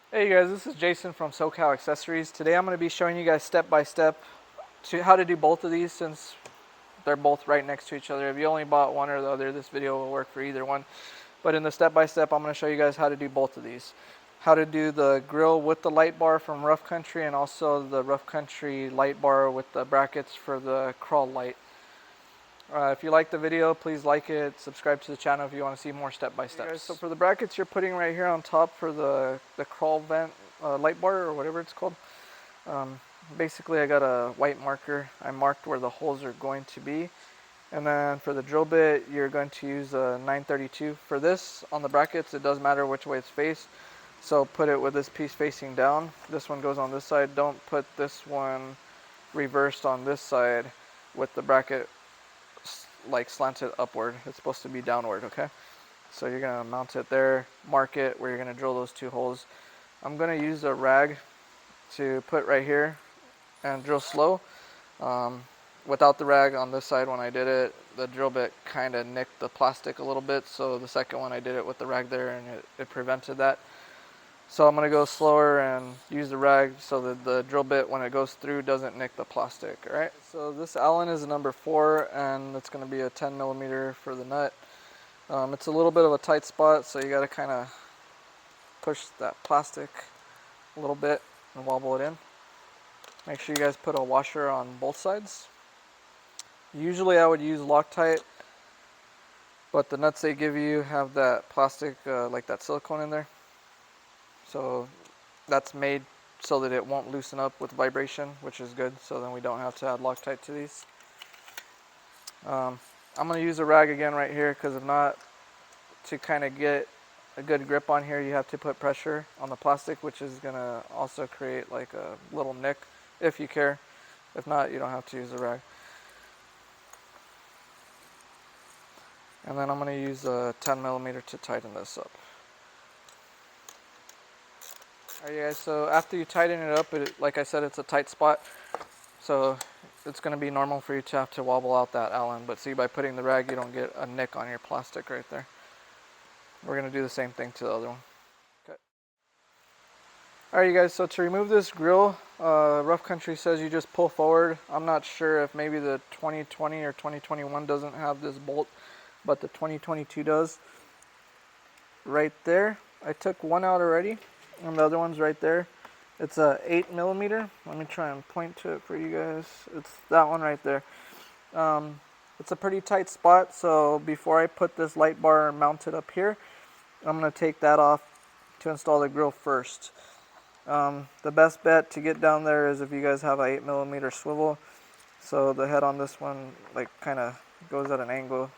Hey guys, this is Jason from Cowl Accessories. Today I'm going to be showing you guys step by step to how to do both of these since they're both right next to each other. If you only bought one or the other, this video will work for either one. But in the step by step, I'm going to show you guys how to do both of these. How to do the grill with the light bar from Rough Country and also the Rough Country light bar with the brackets for the crawl light. If you like the video, please like it, subscribe to the channel if you want to see more step-by-steps. So for the brackets you're putting right here on top for the crawl vent light bar or whatever it's called, basically I got a white marker. I marked where the holes are going to be. And then for the drill bit, you're going to use a 932. For this, on the brackets, it does matter which way it's faced. So put it with this piece facing down. This one goes on this side. Don't put this one reversed on this side with the bracket like slanted upward. It's supposed to be downward, okay? So you're gonna mount it there, mark it where you're gonna drill those two holes. I'm gonna use a rag to put right here and drill slow. Without the rag on this side when I did it, the drill bit kind of nicked the plastic a little bit, so the second one I did it with the rag there and it prevented that. So I'm going to go slower and use the rag so that the drill bit, when it goes through, doesn't nick the plastic. All right. So this Allen is a number 4, and it's going to be a 10 millimeter for the nut. It's a little bit of a tight spot, so you got to kind of push that plastic a little bit and wobble it in. Make sure you guys put a washer on both sides. Usually I would use Loctite, but the nuts they give you have that plastic, like that silicone in there. So that's made so that it won't loosen up with vibration, which is good. So then we don't have to add Loctite to these. I'm going to use a rag again right here because if not, to kind of get a good grip on here, you have to put pressure on the plastic, which is going to also create like a little nick if you care. If not, you don't have to use a rag. And then I'm going to use a 10 millimeter to tighten this up. Alright guys, so after you tighten it up, like I said, it's a tight spot. So it's going to be normal for you to have to wobble out that Allen. But see, by putting the rag, you don't get a nick on your plastic right there. We're going to do the same thing to the other one. Okay. Alright you guys, so to remove this grill, Rough Country says you just pull forward. I'm not sure if maybe the 2020 or 2021 doesn't have this bolt, but the 2022 does. Right there. I took one out already, and the other one's right there. It's a 8 millimeter. Let me try and point to it for you guys. It's that one right there. It's a pretty tight spot, so before I put this light bar mounted up here, I'm going to take that off to install the grill first. The best bet to get down there is if you guys have a 8 millimeter swivel, so the head on this one like kind of goes at an angle,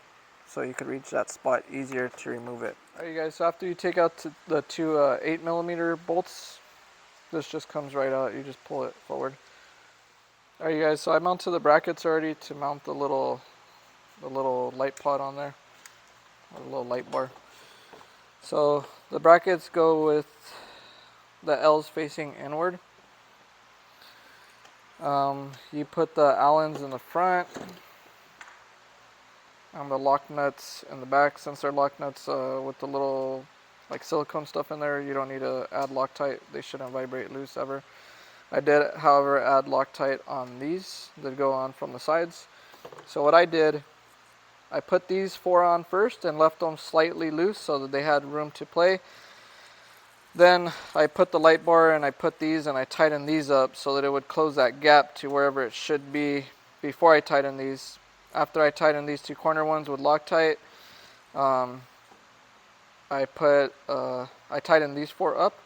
so you could reach that spot easier to remove it. Alright you guys, so after you take out the two 8 millimeter bolts, this just comes right out. You just pull it forward. Alright you guys, so I mounted the brackets already to mount the little light pot on there, or the little light bar. So the brackets go with the L's facing inward. You put the Allens in the front and the lock nuts in the back. Since they're lock nuts with the little like silicone stuff in there, you don't need to add Loctite. They shouldn't vibrate loose ever. I did, however, add Loctite on these that go on from the sides. So what I did, I put these 4 on first and left them slightly loose so that they had room to play. Then I put the light bar and I put these and I tightened these up so that it would close that gap to wherever it should be before I tighten these. After I tightened these 2 corner ones with Loctite, I tightened these 4 up.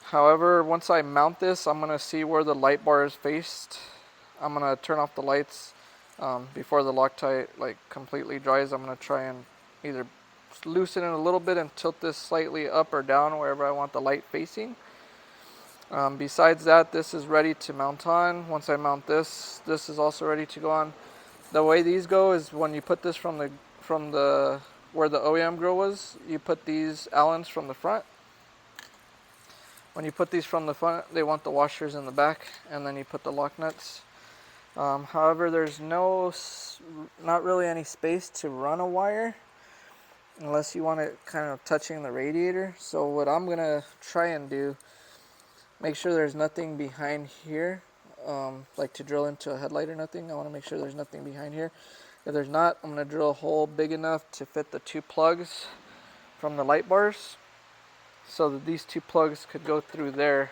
However, once I mount this, I'm going to see where the light bar is faced. I'm going to turn off the lights before the Loctite like completely dries. I'm going to try and either loosen it a little bit and tilt this slightly up or down wherever I want the light facing. Besides that, this is ready to mount on. Once I mount this, this is also ready to go on. The way these go is when you put this from the where the OEM grill was, you put these Allens from the front. When you put these from the front, they want the washers in the back, and then you put the lock nuts. However, there's not really any space to run a wire. unless you want it kind of touching the radiator. So what I'm gonna try and do, make sure there's nothing behind here, like to drill into a headlight or nothing. I want to make sure there's nothing behind here. If there's not, I'm gonna drill a hole big enough to fit the 2 plugs from the light bars, so that these 2 plugs could go through there.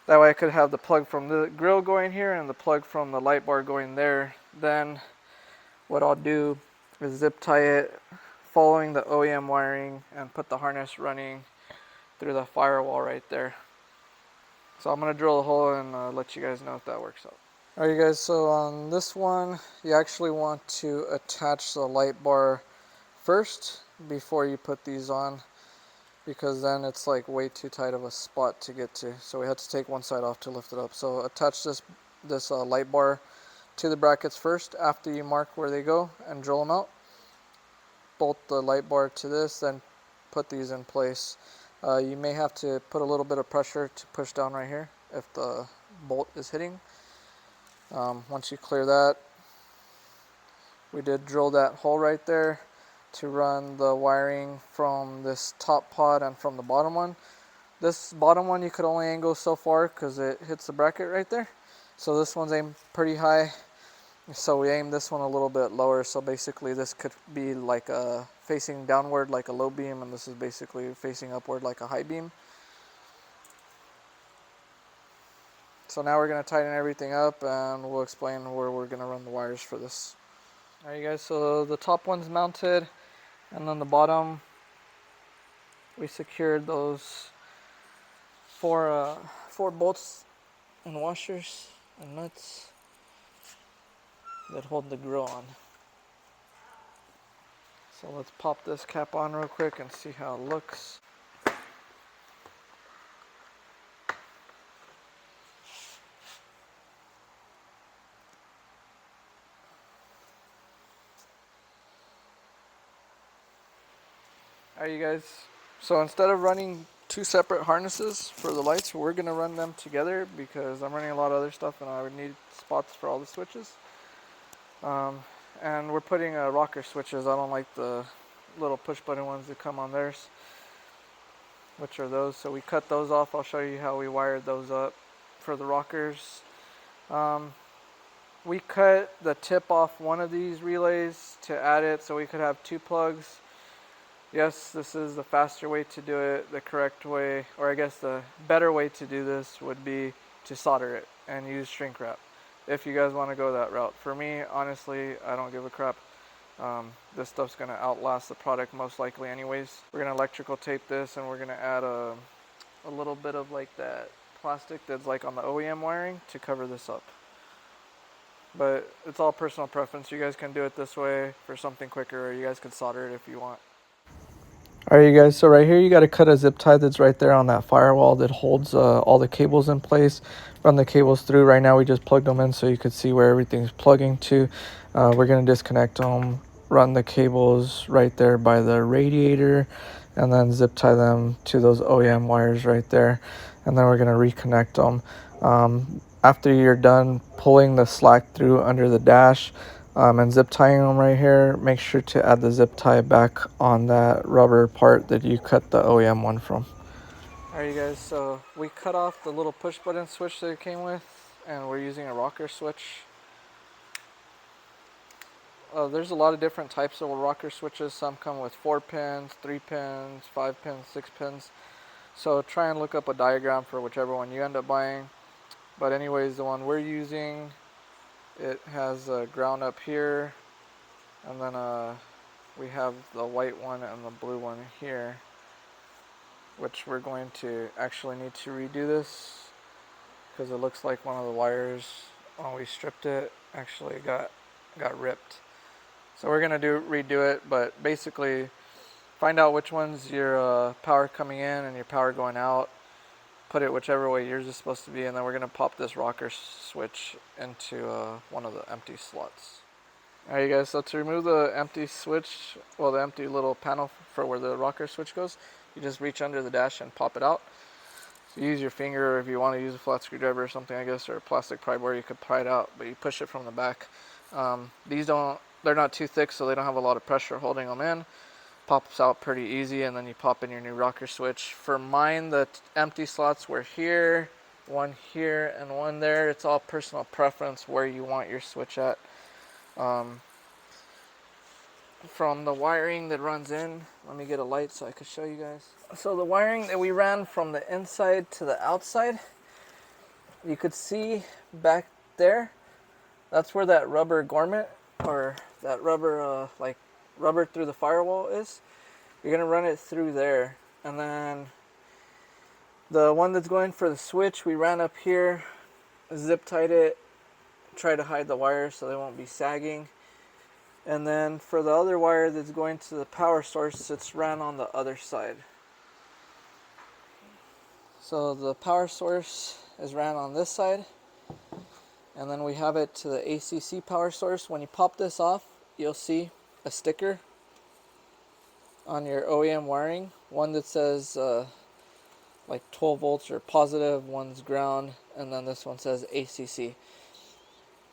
That way I could have the plug from the grill going here and the plug from the light bar going there. Then what I'll do is zip tie it following the OEM wiring and put the harness running through the firewall right there. So I'm going to drill a hole and let you guys know if that works out. Alright you guys, so on this one you actually want to attach the light bar first before you put these on, because then it's like way too tight of a spot to get to. So we had to take one side off to lift it up. So attach this light bar to the brackets first after you mark where they go and drill them out. Bolt the light bar to this, then put these in place. You may have to put a little bit of pressure to push down right here if the bolt is hitting. Once you clear that, we did drill that hole right there to run the wiring from this top pod and from the bottom one. This bottom one you could only angle so far because it hits the bracket right there. So this one's aimed pretty high. So we aimed this one a little bit lower. So basically this could be like facing downward like a low beam, and this is basically facing upward like a high beam. So now we're going to tighten everything up and we'll explain where we're going to run the wires for this. Alright guys, so the top one's mounted, and then the bottom we secured those four bolts and washers and nuts that hold the grill on. So let's pop this cap on real quick and see how it looks. Alright you guys, so instead of running 2 separate harnesses for the lights, we're going to run them together because I'm running a lot of other stuff and I would need spots for all the switches. And we're putting rocker switches. I don't like the little push button ones that come on theirs, which are those. So we cut those off. I'll show you how we wired those up for the rockers. We cut the tip off one of these relays to add it so we could have 2 plugs. Yes, this is the faster way to do it. The correct way, or I guess the better way to do this would be to solder it and use shrink wrap, if you guys want to go that route. For me, honestly, I don't give a crap. This stuff's going to outlast the product most likely anyways. We're going to electrical tape this, and we're going to add a little bit of like that plastic that's like on the OEM wiring to cover this up. But it's all personal preference. You guys can do it this way for something quicker, or you guys can solder it if you want. Alright you guys, so right here you got to cut a zip tie that's right there on that firewall that holds all the cables in place. Run the cables through. Right now we just plugged them in so you could see where everything's plugging to. We're going to disconnect them, run the cables right there by the radiator, and then zip tie them to those OEM wires right there. And then we're going to reconnect them. After you're done pulling the slack through under the dash, and zip tying them right here, make sure to add the zip tie back on that rubber part that you cut the OEM one from. Alright you guys, so we cut off the little push button switch that it came with, and we're using a rocker switch. There's a lot of different types of rocker switches. Some come with 4 pins, 3 pins, 5 pins, 6 pins. So try and look up a diagram for whichever one you end up buying. But anyways, the one we're using, it has a ground up here, and then we have the white one and the blue one here, which we're going to actually need to redo this because it looks like one of the wires when we stripped it actually got ripped. So we're going to redo it, but basically find out which one's your power coming in and your power going out. Put it whichever way yours is supposed to be, and then we're going to pop this rocker switch into one of the empty slots. Alright you guys, so to remove the empty switch, well the empty little panel for where the rocker switch goes, you just reach under the dash and pop it out. So use your finger, or if you want to use a flat screwdriver or something I guess, or a plastic pry bar, you could pry it out, but you push it from the back. They're not too thick, so they don't have a lot of pressure holding them in. pops out pretty easy, and then you pop in your new rocker switch. For mine, the empty slots were here, one here, and one there. It's all personal preference where you want your switch at. From the wiring that runs in, let me get a light so I could show you guys. So the wiring that we ran from the inside to the outside, you could see back there, that's where that rubber gormet, or that rubber, like rubber through the firewall is. You're gonna run it through there. And then the one that's going for the switch, we ran up here, zip tied it, try to hide the wires so they won't be sagging. And then for the other wire that's going to the power source, it's ran on the other side. So the power source is ran on this side, and then we have it to the ACC power source. When you pop this off, you'll see a sticker on your OEM wiring, one that says like 12 volts or positive, one's ground, and then this one says ACC.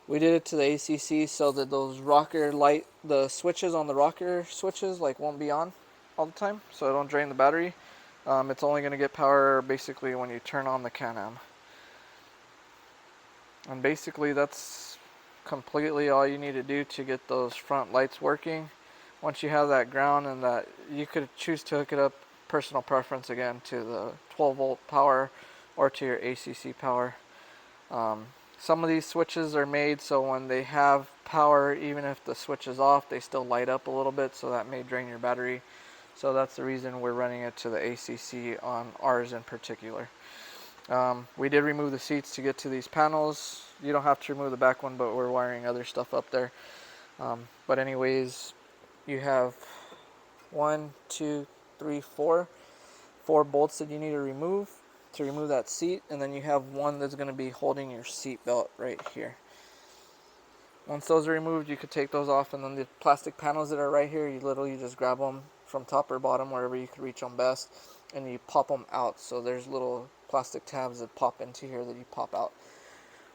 We did it to the ACC so that those rocker light, the switches on the rocker switches, like won't be on all the time, so it don't drain the battery. It's only going to get power basically when you turn on the Can-Am. And basically that's completely all you need to do to get those front lights working. Once you have that ground, and that you could choose to hook it up, personal preference again, to the 12 volt power or to your ACC power. Some of these switches are made so when they have power, even if the switch is off, they still light up a little bit, so that may drain your battery. So that's the reason we're running it to the ACC on ours in particular. We did remove the seats to get to these panels. You don't have to remove the back one, but we're wiring other stuff up there. But anyways, you have 1, 2, 3, 4 bolts that you need to remove that seat, and then you have one that's going to be holding your seat belt right here. Once those are removed, you could take those off, and then the plastic panels that are right here, you literally just grab them from top or bottom, wherever you can reach them best, and you pop them out. So there's little plastic tabs that pop into here that you pop out.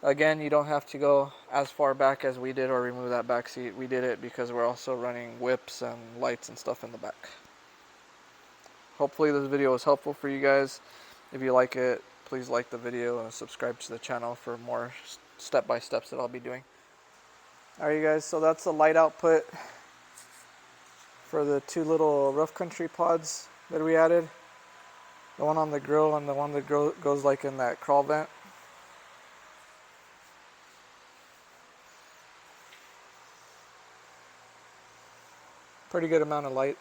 Again, you don't have to go as far back as we did or remove that back seat. We did it because we're also running whips and lights and stuff in the back. Hopefully this video was helpful for you guys. If you like it, please like the video and subscribe to the channel for more step-by-steps that I'll be doing. Alright, you guys, so that's the light output for the two little rough country pods that we added. The one on the grill and the one that goes like in that crawl vent. Pretty good amount of light.